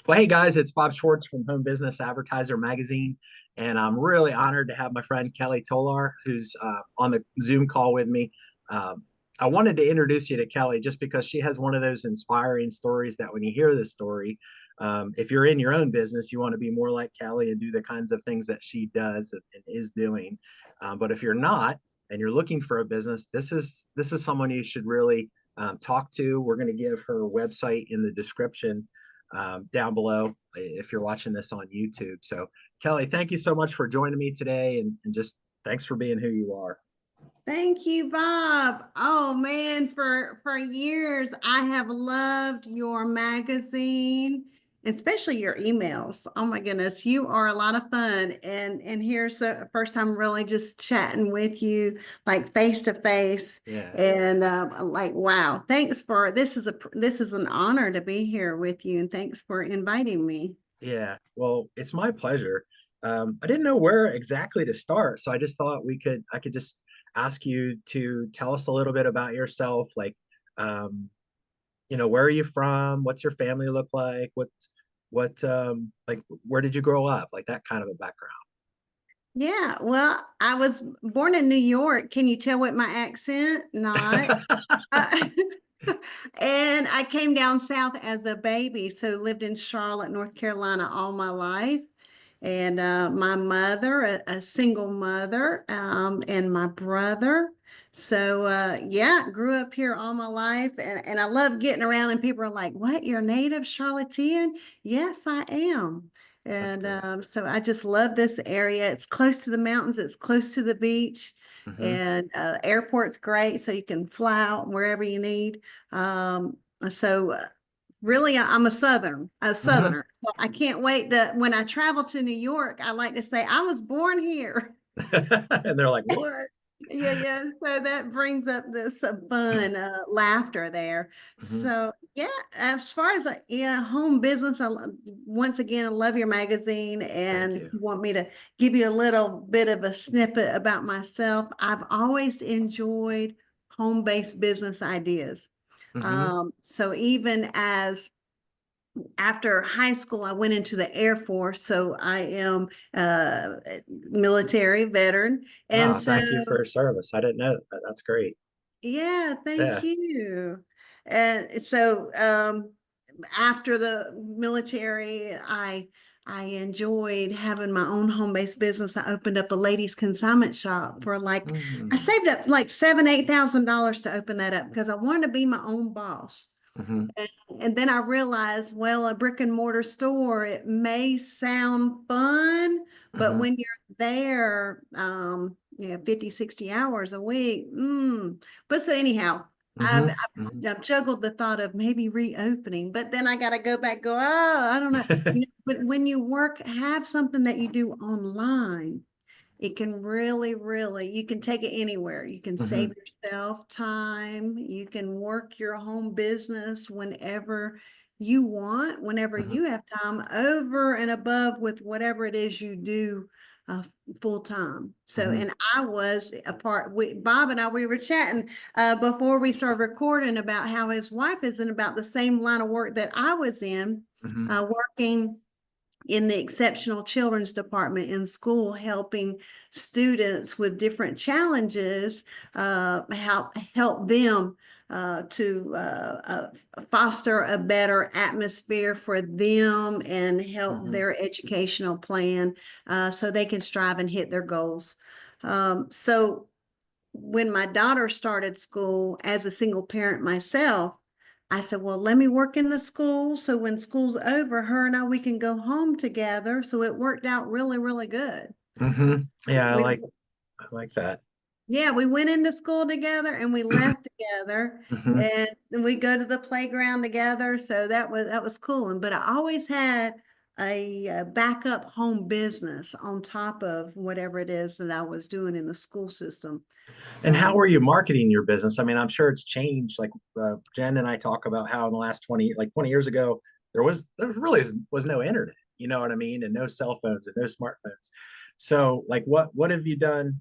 Well, hey guys, it's Bob Schwartz from Home Business Advertiser Magazine, and I'm really honored to have my friend Kelly Tolar, who's on the Zoom call with me. Um, I wanted to introduce you to Kelly just because she has one of those inspiring stories that when you hear this story, if you're in your own business, you want to be more like Kelly and do the kinds of things that she does and is doing. But if you're not and you're looking for a business, this is someone you should really talk to. We're going to give her website in the description down below if you're watching this on YouTube. So, Kelly, thank you so much for joining me today and just thanks for being who you are. Thank you, Bob. Oh man, for years I have loved your magazine, especially your emails. Oh my goodness, you are a lot of fun. And here's the first time really just chatting with you, like face to face. Yeah. And like, wow, thanks for this is an honor to be here with you, and thanks for inviting me. Yeah. Well, it's my pleasure. I didn't know where exactly to start, so I just thought I could just ask you to tell us a little bit about yourself, like, um, where are you from? What's your family look like? Like, where did you grow up? Like that kind of a background. Yeah, well, I was born in New York. Can you tell with my accent? Not. Uh, and I came down south as a baby, so lived in Charlotte, North Carolina all my life. And my mother, a single mother, and my brother. So yeah, grew up here all my life, and I love getting around. And people are like, "What? You're native Charlottean?" Yes, I am. That's And great. so I just love this area. It's close to the mountains. It's close to the beach, Hmm. and airport's great, so you can fly out wherever you need. Um, so really, I'm a Hmm. Southerner. So I can't wait to when I travel to New York, I like to say I was born here. And they're like, what? Yeah, yeah. So that brings up this fun laughter there. Hmm. So yeah, as far as yeah, home business, once again, I love your magazine, Thank and if you. you want me to give you a little bit of a snippet about myself, I've always enjoyed home-based business ideas. Hmm. So even as after high school, I went into the Air Force. So I am a military veteran. And Oh, so, thank you for your service. I didn't know that. That's great. yeah, thank Yeah. you. And so after the military, I enjoyed having my own home-based business. I opened up a ladies' consignment shop for like I Hmm. saved up like $7,000, $8,000 to open that up because I wanted to be my own boss. Hmm. And, and then I realized, well, a brick and mortar store, it may sound fun, but Hmm. when you're there, 50, 60 hours a week. But so anyhow, I've, Hmm. I've, I've juggled the thought of maybe reopening, but then I got to go back, go, oh, I don't know. But when you work, have something that you do online, it can really, you can take it anywhere. You can save Hmm. yourself time. You can work your home business whenever you want, whenever Hmm. you have time, over and above with whatever it is you do uh, full time. So, Hmm. and I was a part, Bob and I, we were chatting before we started recording about how his wife is in about the same line of work that I was in, Hmm. working in the exceptional children's department in school, helping students with different challenges, help them to foster a better atmosphere for them and help Hmm. their educational plan so they can strive and hit their goals. So when my daughter started school as a single parent myself, I said, well, let me work in the school. So when school's over, her and I, we can go home together. So it worked out really good. Hmm. Yeah, We, I like that. yeah, we went into school together and we left together Hmm. and we go to the playground together. So that was cool. But I always had a backup home business on top of whatever it is that I was doing in the school system. And how Um, are you marketing your business? I mean, I'm sure it's changed. Like Jen and I talk about how in the last 20 years ago, there really was no internet, you know what I mean? And no cell phones and no smartphones. So like what have you done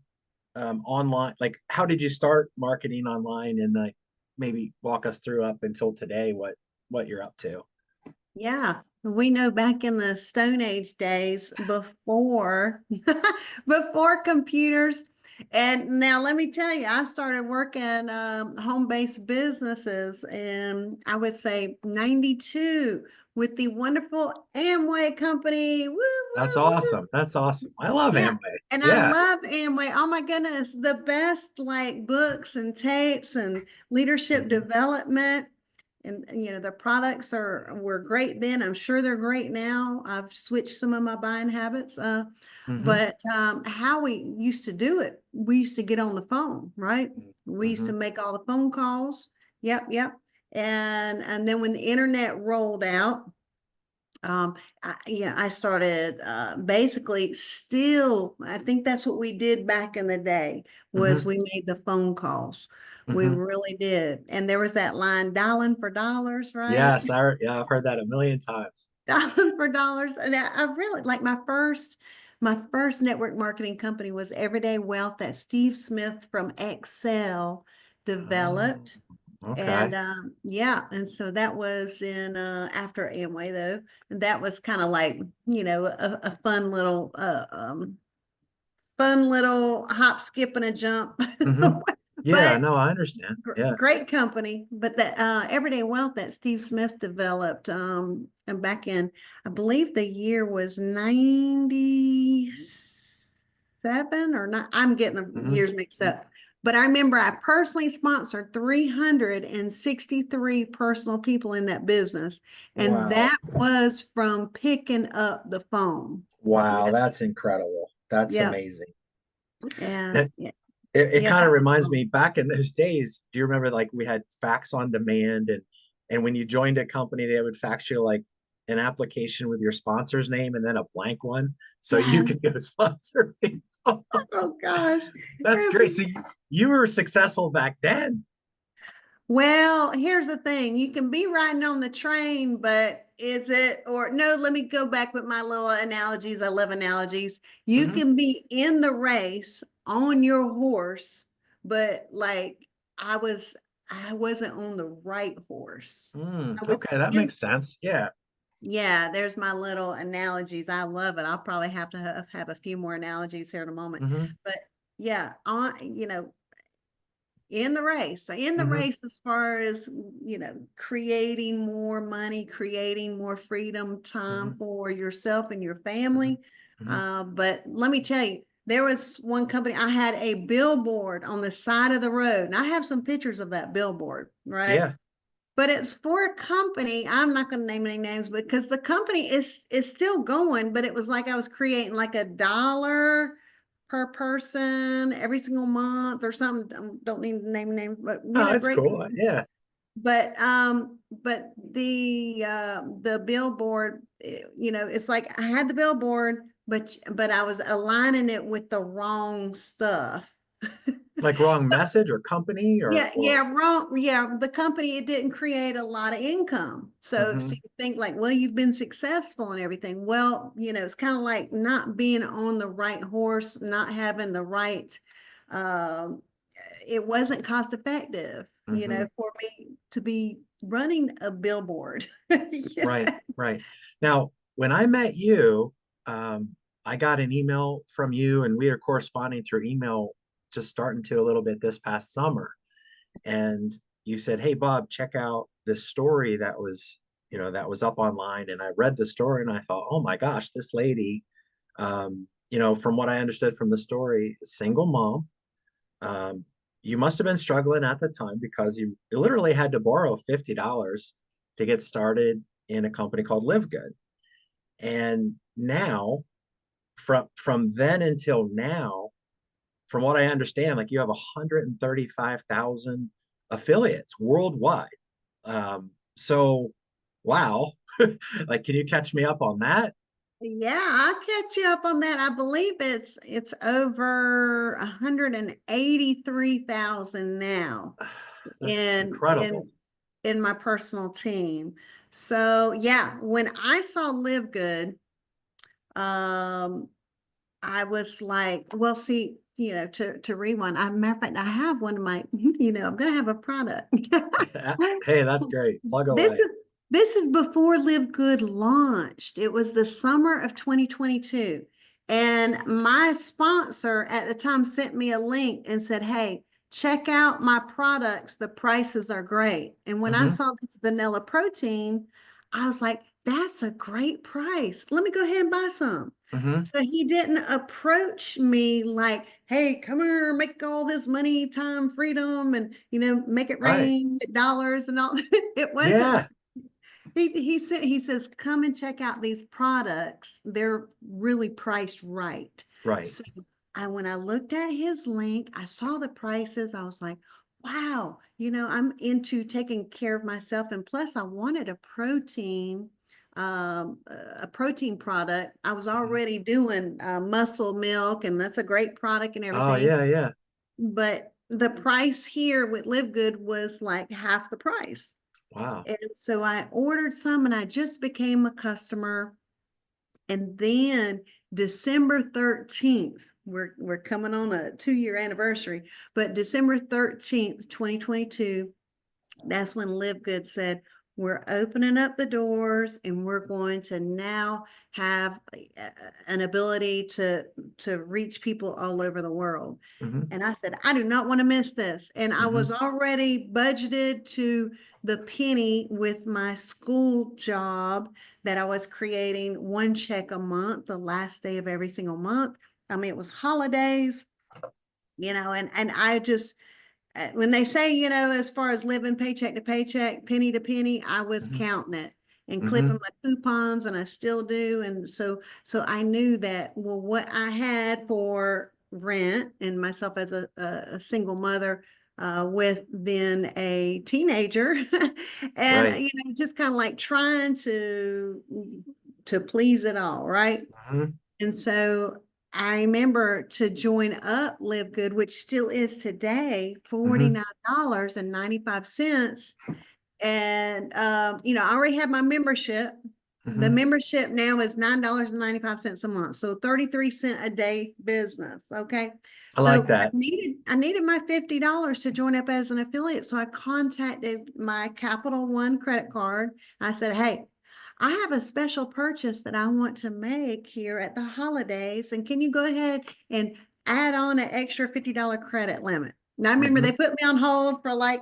online? Like how did you start marketing online and like maybe walk us through up until today what you're up to? Yeah, we know back in the Stone Age days before before computers. And now let me tell you, I started working home-based businesses and I would say 92 with the wonderful Amway company. Woo, That's woo, woo. awesome. That's awesome. I love Yeah. Amway. And I Yeah. love Amway. Oh my goodness, the best like books and tapes and leadership Hmm. development. And the products were great then. I'm sure they're great now. I've switched some of my buying habits. Hmm. But how we used to do it, we used to get on the phone, right? We used to Hmm. make all the phone calls. Yep, yep. And then when the internet rolled out, I started basically still, I think that's what we did back in the day was Hmm. we made the phone calls. We Hmm. really did. And there was that line, dialing for dollars, right? Yes, yeah, I've heard that a million times. Dialing for dollars. And I really like my first network marketing company was Everyday Wealth that Steve Smith from Excel Oh, developed. okay. And yeah, and so that was in after Amway though. And that was kind of like, a fun little hop, skip, and a jump. Hmm. Yeah, But no, I understand. Yeah. great company. But that Everyday Wealth that Steve Smith developed and back in, I believe the year was 97 or not. I'm getting the Hmm. years mixed up. But I remember I personally sponsored 363 personal people in that business. And Wow. that was from picking up the phone. Wow, Yeah. that's incredible. That's Yeah. amazing. Yeah. It, Yeah. it Yeah. kind of That was reminds fun. me back in those days, do you remember like we had fax on demand and when you joined a company, they would fax you like an application with your sponsor's name and then a blank one so you Yeah. could go sponsor people. Oh gosh. That's great. So you were successful back then. Well, here's the thing. You can be riding on the train, but is it, or no, let me go back with my little analogies. I love analogies. You Hmm. can be in the race on your horse, but like I was, I wasn't on the right horse. I was Okay, that in, makes sense. Yeah. yeah, there's my little analogies. I love it. I'll probably have to have a few more analogies here in a moment. Hmm. But yeah, in the Hmm. race as far as creating more money, creating more freedom time Hmm. for yourself and your Hmm. family. Hmm. But let me tell you, there was one company, I had a billboard on the side of the road, and I have some pictures of that billboard, right? Yeah. But it's for a company. I'm not going to name any names because the company is still going, but it was like I was creating like $1 per person every single month or something. Don't need to name names, but Oh, it's great cool. company. Yeah. But the billboard, it's like I had the billboard, but I was aligning it with the wrong stuff. Like wrong message or company Yeah, or yeah, wrong. Yeah, the company, it didn't create a lot of income. So hmm. you think like, well, you've been successful and everything. Well, it's kind of like not being on the right horse, not having the right, um, it wasn't cost effective, Hmm. for me to be running a billboard. Right, Yeah. right. Now, when I met you, I got an email from you, and we are corresponding through email just starting to a little bit this past summer. And you said, "Hey, Bob, check out this story that was up online." And I read the story, and I thought, "Oh my gosh, this lady, from what I understood from the story, single mom. Um, you must have been struggling at the time because you literally had to borrow $50 to get started in a company called LivGood. And now, from then until now, from what I understand, like you have 135,000 affiliates worldwide. So, wow. Like, can you catch me up on that? Yeah, I'll catch you up on that. I believe it's over 183,000 now That's in incredible. in in my personal team. So yeah, when I saw Live Good, um, I was like, well, see, to rewind, matter of fact, I have one of my, I'm gonna have a product. Hey, that's great. Plug This away. is This is before LivGood launched. It was the summer of 2022. And my sponsor at the time sent me a link and said, hey, check out my products. The prices are great. And when I Hmm. saw this vanilla protein, I was like, that's a great price. Let me go ahead and buy some. Hmm. So he didn't approach me like, hey, come here, make all this money, time, freedom, and make it Right. rain with dollars and all. It wasn't like Yeah. he says, come and check out these products. They're really priced right. Right. So when I looked at his link, I saw the prices. I was like, wow, I'm into taking care of myself. And plus I wanted a protein product. I was Hmm. already doing muscle milk, and that's a great product and Oh, everything. yeah, yeah. But the price here with Live Good was like half the price. Wow. And so I ordered some and I just became a customer. And then December 13th, we're coming on a 2-year anniversary, but December 13th, 2022, that's when Live Good said, we're opening up the doors and we're going to now have an ability to reach people all over the world. Hmm. And I said, I do not want to miss this. And I Hmm. was already budgeted to the penny with my school job that I was creating one check a month, the last day of every single month. I mean, it was holidays, and I just, when they say, as far as living paycheck to paycheck, penny to penny, I was Hmm. counting it and Hmm. clipping my coupons, and I still do. And so I knew that, well, what I had for rent and myself as a single mother, with then a teenager, and Right. just kind of like trying to please it all, right? Hmm. And so I remember to join up Live Good, which still is today, Hmm. $49.95. And I already have my membership. The Hmm. membership now is $9.95 a month. So 33 cents a day business. Okay. I like So that. I needed my $50 to join up as an affiliate. So I contacted my Capital One credit card. I said, hey, I have a special purchase that I want to make here at the holidays. And can you go ahead and add on an extra $50 credit limit? Now I remember they Hmm. put me on hold for like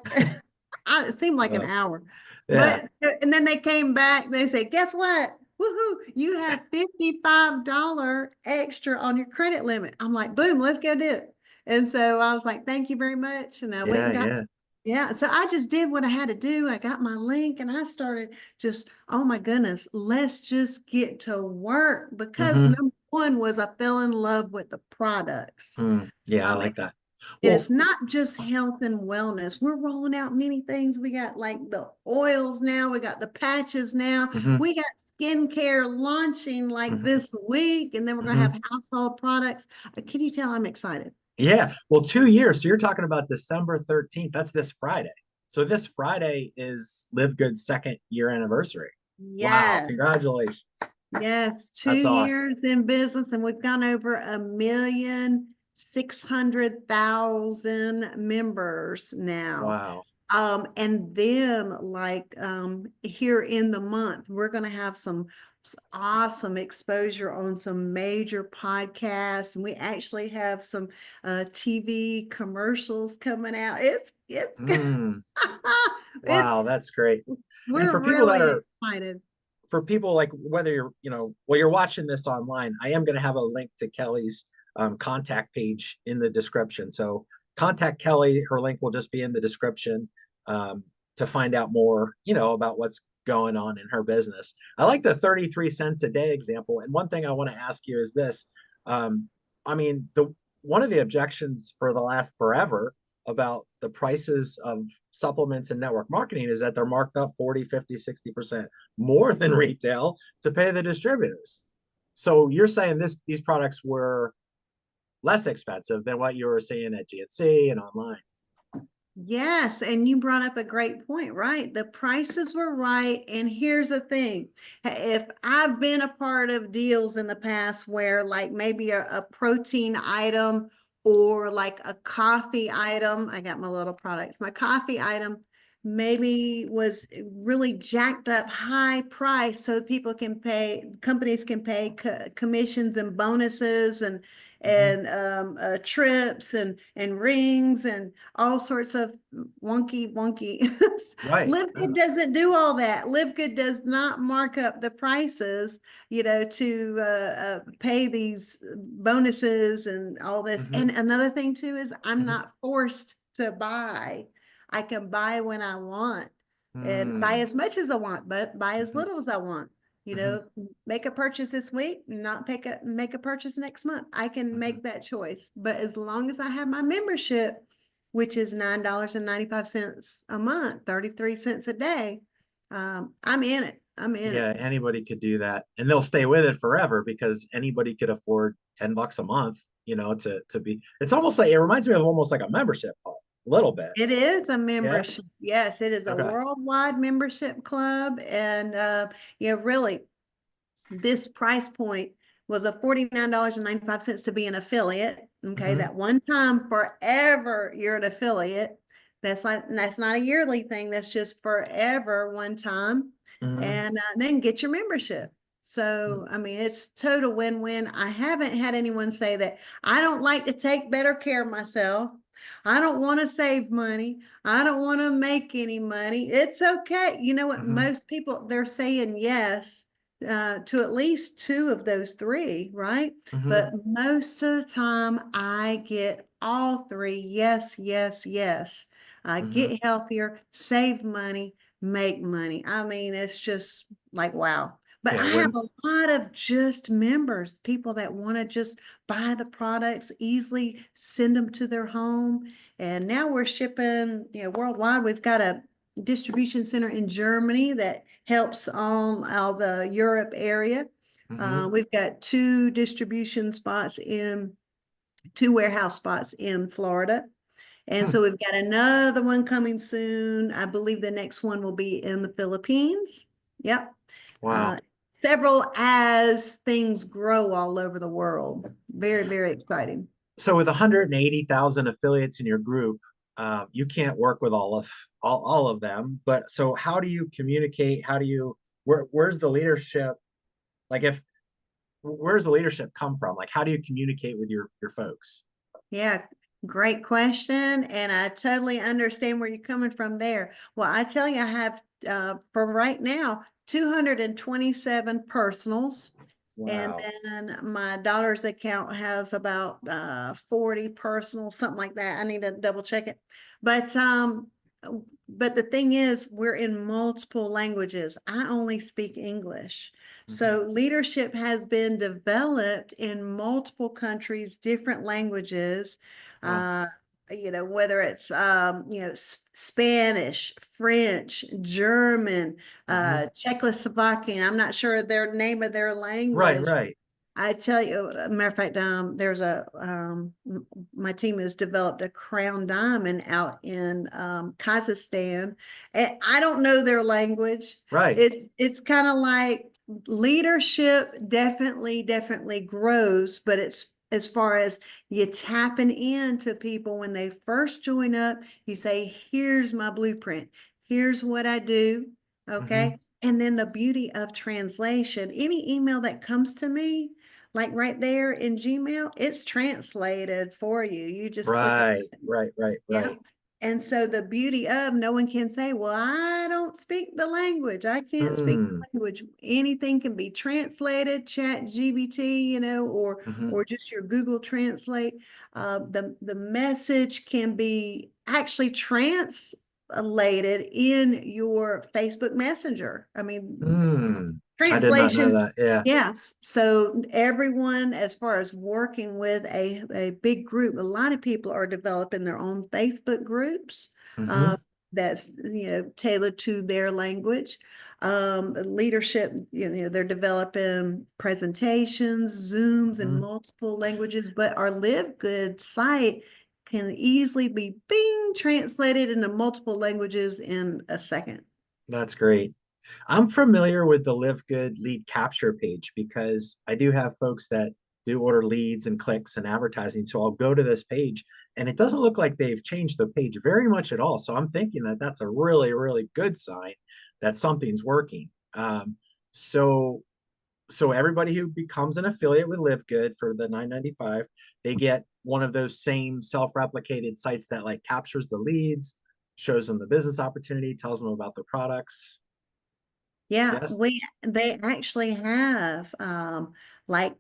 it seemed like an Uh, hour. yeah. But and then they came back, they said, guess what? Woohoo, you have $55 extra on your credit limit. I'm like, boom, let's go do it. And so I was like, thank you very much. And I went Yeah. and got, Yeah. yeah. So I just did what I had to do. I got my link and I started just, oh my goodness, let's just get to work, because Hmm. number one was I fell in love with the products. Mm. Yeah, I I mean, like that. and Well, it's not just health and wellness. We're rolling out many things. We got like the oils now. We got the patches now. hmm. We got skincare launching like Hmm. this week. And then we're going to Hmm. have household products. Can you tell I'm excited? Yeah. Well, 2 years. So you're talking about December 13th. That's this Friday. So this Friday is Live Good's second year anniversary. Wow. Yes. Congratulations. Yes. two That's awesome. years in business, and we've gone over 1,600,000 members now. Wow. And then like here in the month, we're going to have some awesome exposure on some major podcasts, and we actually have some TV commercials coming out. It's Mm. it's Wow. That's great. And we're for people that really are, excited. for people like whether you're, well, you're watching this online, I am going to have a link to Kelly's contact page in the description. So contact Kelly. Her link will just be in the description um, to find out more, about what's going on in her business. I like the 33 cents a day example. And one thing I want to ask you is this. Um, I mean, the one of the objections for the last forever about the prices of supplements and network marketing is that they're marked up 40, 50, 60% more than retail to pay the distributors. So you're saying these products were less expensive than what you were seeing at GNC and online. Yes, and you brought up a great point, right? The prices were right. And here's the thing. If I've been a part of deals in the past where like maybe a protein item or like a coffee item, I got my little products, my coffee item maybe was really jacked up high price so people can pay, companies can pay commissions and bonuses Hmm. trips and rings and all sorts of wonky. Right. LivGood doesn't do all that. LivGood does not mark up the prices, to pay these bonuses and all this. Hmm. And another thing too is I'm Hmm. not forced to buy. I can buy when I want and buy Mm. as much as I want, but buy as Hmm. little as I want. Hmm. Make a purchase this week, not make a purchase next month. I can Hmm. make that choice. But as long as I have my membership, which is $9.95 a month, 33 cents a day, I'm in it. I'm in Yeah, it. anybody could do that, and they'll stay with it forever because anybody could afford $10 a month. To be. It's almost like it reminds me of almost like a membership club, a little bit. It is a Yeah. membership. Yes, it is a Okay. worldwide membership club. And really, this price point was a $49.95 to be an affiliate. Okay, Hmm. that one time forever you're an affiliate. That's not a yearly thing. That's just forever one time. Hmm. And then get your membership. So, I mean, it's total win-win. I haven't had anyone say that I don't like to take better care of myself. I don't want to save money. I don't want to make any money. It's okay. You know what? Hmm. Most people, they're saying yes to at least two of those three, right? Hmm. But most of the time, I get all three. Yes, yes, yes. Hmm. Get healthier, save money, make money. I mean, it's just like, wow. But Yeah. I have When. a lot of just members, people that want to just buy the products, easily send them to their home. And now we're shipping, worldwide. We've got a distribution center in Germany that helps all the Europe area. Hmm. We've got two warehouse spots in Florida. And Hmm. so we've got another one coming soon. I believe the next one will be in the Philippines. Yep. Uh, Wow. Several as things grow all over the world. Very, very exciting. So with 180,000 affiliates in your group, you can't work with all of them. But so how do you communicate? How do you where's the leadership? Like if where's the leadership come from? Like how do you communicate with your folks? Yeah, great question. And I totally understand where you're coming from there. Well, I tell you, I have, for right now, 227 personals. And Wow. then my daughter's account has about 40 personal, something like that. I need to double check it. But the thing is, we're in multiple languages. I only speak English. Hmm. So leadership has been developed in multiple countries, different languages. Wow. Uh, whether it's Spanish, French, German, Hmm. Czechoslovakian. I'm not sure their name of their Right, language. right. I tell you, a matter of fact, my team has developed a crown diamond out in Kazakhstan, and I don't know their language. Right. It's kind of like leadership definitely grows, but it's as far as you tapping into people when they first join up, you say, here's my blueprint, here's what I do. Hmm. Okay. And then the beauty of translation, any email that comes to me, like right there in Gmail, it's translated for you. You just click on Right, it. right, right, Yeah. right. And so the beauty of no one can say, well, I don't speak the language. I can't speak the Mm. language. Anything can be translated, chat GBT, Hmm. or just your Google Translate. The message can be actually translated in your Facebook Messenger. I mean, Mm. I did not know translation, that. Yeah. yes. So everyone, as far as working with a big group, a lot of people are developing their own Facebook groups uh, Hmm. that's tailored to their language. Leadership, they're developing presentations, Zooms in Hmm. multiple languages, but our Live Good site can easily be being translated into multiple languages in a second. That's great. I'm familiar with the Live Good lead capture page because I do have folks that do order leads and clicks and advertising. So I'll go to this page and it doesn't look like they've changed the page very much at all. So I'm thinking that that's a really, really good sign that something's working. So so everybody who becomes an affiliate with LivGood for the 9.95, they get one of those same self-replicated sites that like captures the leads, shows them the business opportunity, tells them about the products. Yeah, Yes. they actually have like,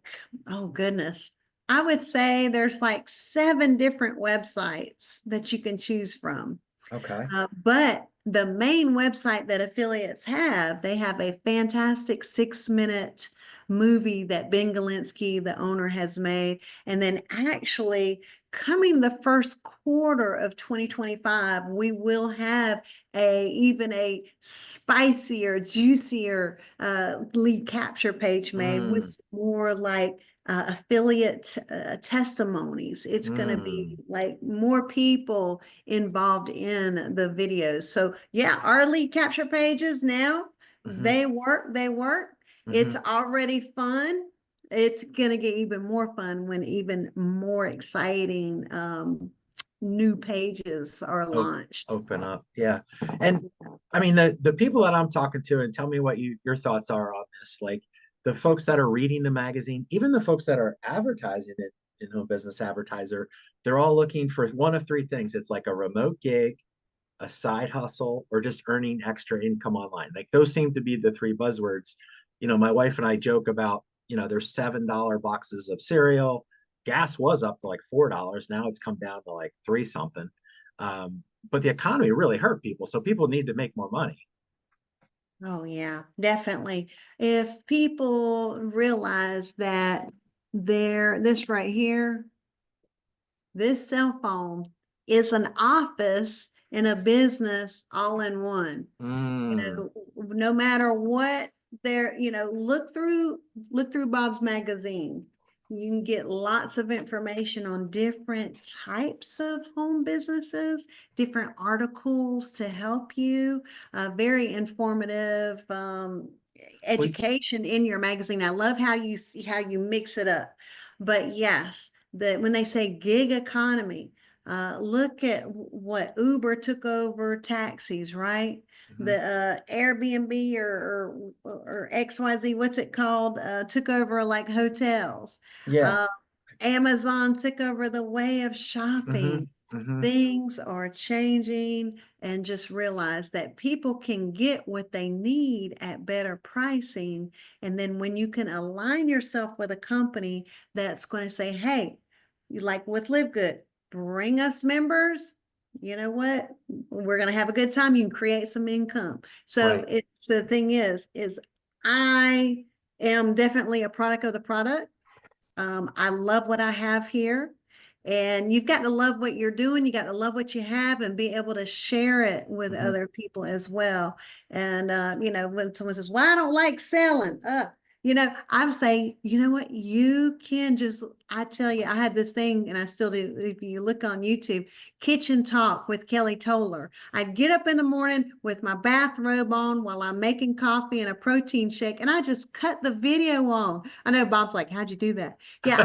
oh goodness. I would say there's like 7 different websites that you can choose from. Okay. But the main website that affiliates have, they have a fantastic 6-minute movie that Ben Galinsky, the owner, has made. And then actually coming the first quarter of 2025, we will have even a spicier, juicier lead capture page made Mm, with more like affiliate testimonies. It's going to be mm, like more people involved in the videos. So yeah, our lead capture pages now, mm-hmm, they work. It's mm-hmm. already fun. It's gonna get even more fun when even more exciting new pages are launched. Open up. Yeah. And I mean the people that I'm talking to, and tell me what your thoughts are on this. Like the folks that are reading the magazine, even the folks that are advertising it in Home Business Advertiser, they're all looking for one of three things. It's like a remote gig, a side hustle, or just earning extra income online. Like those seem to be the three buzzwords. My wife and I joke about, there's $7 boxes of cereal. Gas was up to like $4. Now it's come down to like three something. But the economy really hurt people. So people need to make more money. Oh yeah, definitely. If people realize that this right here, this cell phone is an office and a business all in one. Mm. No matter what look through Bob's magazine. You can get lots of information on different types of home businesses, different articles to help you, very informative Well, education in your magazine. I love how you see how you mix it up. But yes, when they say gig economy, look at what Uber took over taxis, right? mhm. The Airbnb or XYZ, what's it called? Took over like hotels. Yeah. Uh, Amazon took over the way of Hmm. shopping. Hmm. Things are changing, and just realize that people can get what they need at better pricing. And then when you can align yourself with a company that's going to say, hey, you like with LivGood, bring us members. You know what? We're going to have a good time. You can create some income. So Right. the thing is I am definitely a product of the product. I love what I have here. And you've got to love what you're doing. You got to love what you have and be able to share it with Hmm. other people as well. And, when someone says, well, I don't like selling, I would say, you know what? I tell you, I had this thing and I still do. If you look on YouTube, Kitchen Talk with Kelly Tolar. I'd get up in the morning with my bathrobe on while I'm making coffee and a protein shake, and I just cut the video on. I know Bob's like, how'd you do that? Yeah,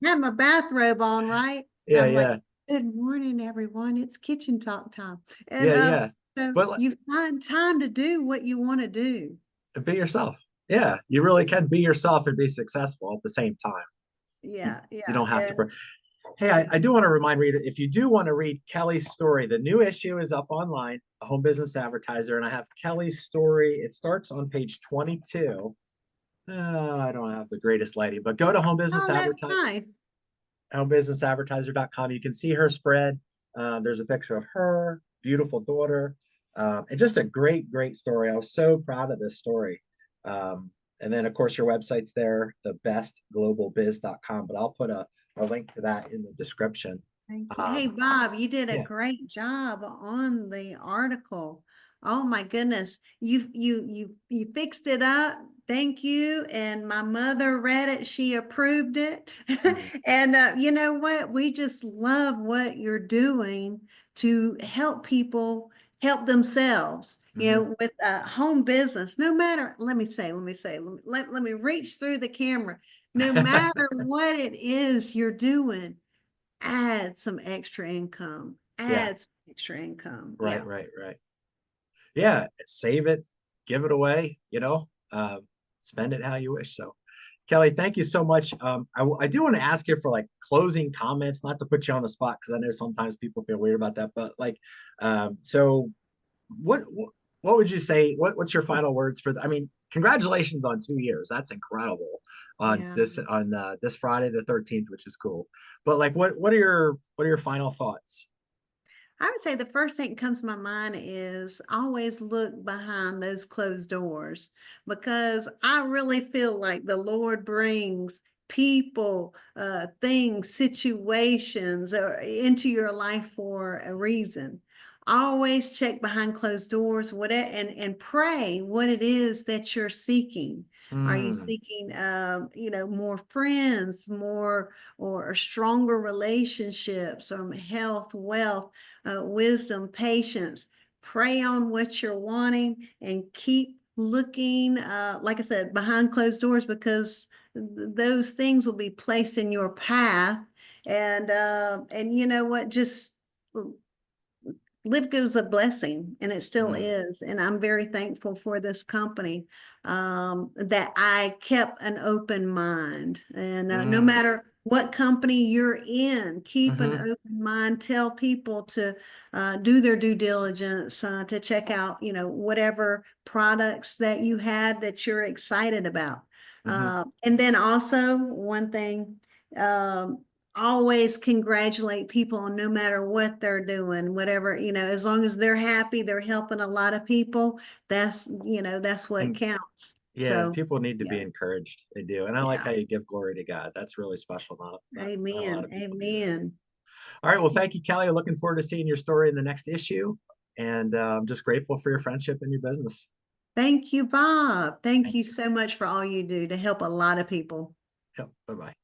had my bathrobe on, right? Yeah, I'm like, yeah. good morning, everyone. It's kitchen talk time. And Yeah, yeah. so But you find time to do what you want to do. be yourself. Yeah, you really can be yourself and be successful at the same time. You, Yeah, you yeah. don't have to. Hey, I do want to remind readers, if you do want to read Kelly's story, the new issue is up online, a home business advertiser, and I have Kelly's story. It starts on page 22. I don't have the greatest lighting, but go to Oh, that's nice. homebusinessadvertiser.com. You can see her spread. There's a picture of her, beautiful daughter, and just a great, great story. I was so proud of this story. And then, of course, your website's there, thebestglobalbiz.com, but I'll put a link to that in the description. Thank you. Hey, Um, Bob, you did a yeah. great job on the article. Oh my goodness. You fixed it up. Thank you. And my mother read it. She approved it. Mm-hmm. And you know what? We just love what you're doing to help people help themselves, Mm-hmm. with home business. No matter, let me say, let me reach through the camera. No matter what it is you're doing, add some extra income. Yeah, Add some extra income. right, Yeah. right, right. Yeah, save it, give it away, spend it how you wish. So, Kelly, thank you so much. I do want to ask you for like closing comments, not to put you on the spot because I know sometimes people feel weird about that, but like, so what would you say? What's your final words for? I mean, congratulations on 2 years. That's incredible on Yeah. this Friday the 13th, which is cool. But like, what are your final thoughts? I would say the first thing that comes to my mind is always look behind those closed doors because I really feel like the Lord brings people, things, situations into your life for a reason. Always check behind closed doors, and pray what it is that you're seeking. Are you Hmm. seeking, more friends, more or stronger relationships, health, wealth? Wisdom, patience. Pray on what you're wanting and keep looking, like I said, behind closed doors because those things will be placed in your path. And you know what? Just LivGood is a blessing, and it still Hmm. is. And I'm very thankful for this company that I kept an open mind. And no Hmm. matter what company you're in, keep an Hmm. open mind. Tell people to do their due diligence, to check out, whatever products that you had that you're excited about. Hmm. And then also one thing. Um, Always congratulate people no matter what they're doing, whatever, as long as they're happy, they're helping a lot of people. That's what And counts. yeah, So, people need to be yeah, encouraged. They do. And I like yeah. how you give glory to God. That's really special. Not a lot Amen. of people do that. Amen. All right. Well, thank you, Kelly. Looking forward to seeing your story in the next issue. And I'm just grateful for your friendship and your business. Thank you, Bob. Thank Thank you you. so much for all you do to help a lot of people. Yep. Bye bye.